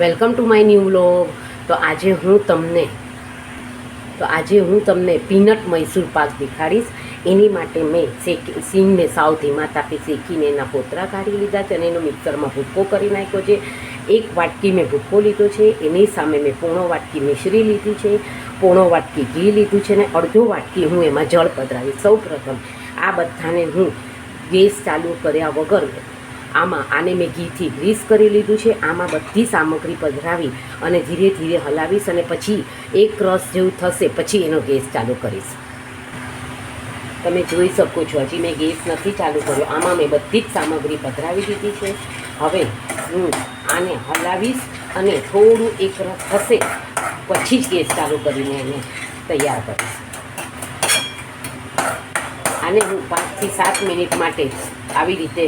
Welcome to my new vlog. તો આજે હું તમને પીનટ મૈસૂર પાક દેખાડીશ. એની માટે મેં સિંગને સાવ ધીમા તાપે શેકીને એના પોતરા કાઢી લીધા છે અને એનો મિક્સરમાં ભૂક્કો કરી નાખ્યો છે. 1 વાટકી મેં ભૂક્કો લીધો છે, એની સામે મેં પોણો વાટકી મિશ્રી લીધી છે, પોણો વાટકી ઘી લીધું છે અને અડધો વાટકી હું એમાં જળ પધરાવીશ. સૌ પ્રથમ આ બધાને હું ગેસ ચાલુ કર્યા વગર આને મેં ઘીથી ગ્રીસ કરી લીધું છે. આમાં બધી સામગ્રી પધરાવી અને ધીરે ધીરે હલાવીશ અને પછી એક રસ જેવું થશે પછી એનો ગેસ ચાલુ કરીશ. તમે જોઈ શકો છો હજી મેં ગેસ નથી ચાલુ કર્યો. આમાં મેં બધી જ સામગ્રી પધરાવી દીધી છે. હવે હું આને હલાવીશ અને થોડું એક રસ થશે પછી જ ગેસ ચાલુ કરીને એને તૈયાર કરીશ. આને હું 5 થી 7 મિનિટ માટે આવી રીતે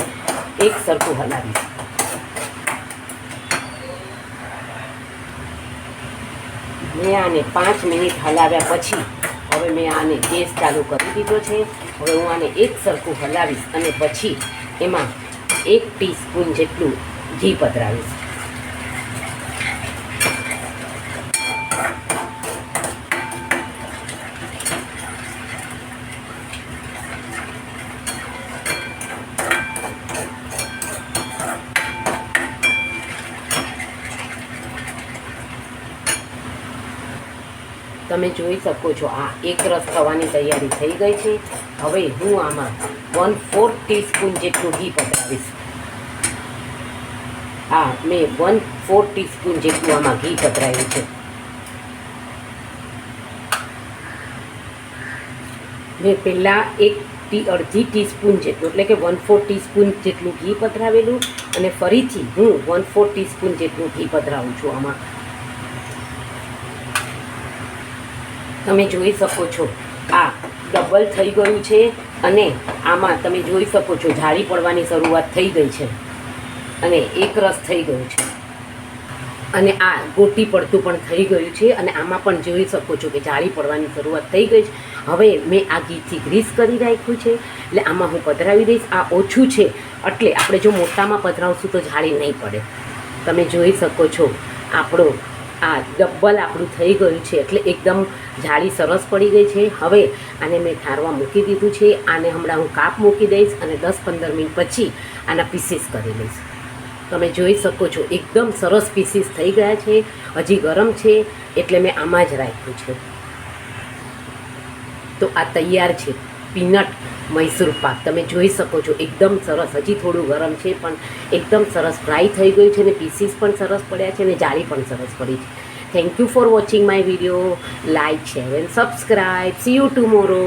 એક સરખું હલાવીશ. મેં આને 5 મિનિટ હલાવ્યા પછી હવે મેં આને ગેસ ચાલુ કરી દીધો છે. હવે હું આને એક સરખું હલાવીશ અને પછી એમાં 1 ટીસ્પૂન જેટલું ઘી પધરાવીશ. તમે જોઈ શકો છો આ એક રસ થવાની તૈયારી થઈ ગઈ છે. હવે હું આમાં 1/4 ટીસ્પૂન જેટલું ઘી પધરાવીશ. મેં 1/4 ટીસ્પૂન જેટલું આમાં ઘી પધરાવ્યું છે. મેં પહેલાં અડધી ટીસ્પૂન જેટલું એટલે કે 1/4 ટીસ્પૂન જેટલું ઘી પધરાવેલું અને ફરીથી હું 1/4 ટીસ્પૂન જેટલું ઘી પધરાવું છું આમાં. તમે જોઈ શકો છો આ ડબલ થઈ ગયું છે અને આમાં તમે જોઈ શકો છો જાળી પડવાની શરૂઆત થઈ ગઈ છે અને એક રસ થઈ ગયું છે અને આ ગોટી પડતું પણ થઈ ગયું છે અને આમાં પણ જોઈ શકો છો કે જાળી પડવાની શરૂઆત થઈ ગઈ છે. હવે મેં આ ઘીથી ગ્રીસ કરી રાખ્યું છે એટલે આમાં હું પધરાવી દઈશ. આ ઓછું છે એટલે આપણે જો મોટામાં પધરાવશું તો જાળી નહીં પડે. તમે જોઈ શકો છો આ ડબલ આપણું થઈ ગયું છે એટલે એકદમ જાળી સરસ પડી ગઈ છે. હવે આને મેં ઠારવા મૂકી દીધું છે. આને હમણાં હું કાપ મૂકી દઈશ અને 10-15 મિનિટ પછી આના પીસીસ કરી લઈશ. તમે જોઈ શકો છો એકદમ સરસ પીસીસ થઈ ગયા છે. હજી ગરમ છે એટલે મેં આમાં જ રાખ્યું છે. તો આ તૈયાર છે પીનટ મૈસૂર પાક. તમે જોઈ શકો છો એકદમ સરસ. હજી થોડું ગરમ છે પણ એકદમ સરસ ફ્રાય થઈ ગયું છે અને પીસીસ પણ સરસ પડ્યા છે અને જાળી પણ સરસ પડી છે. Thank you for watching my video. Like, share and subscribe. C you tomorrow.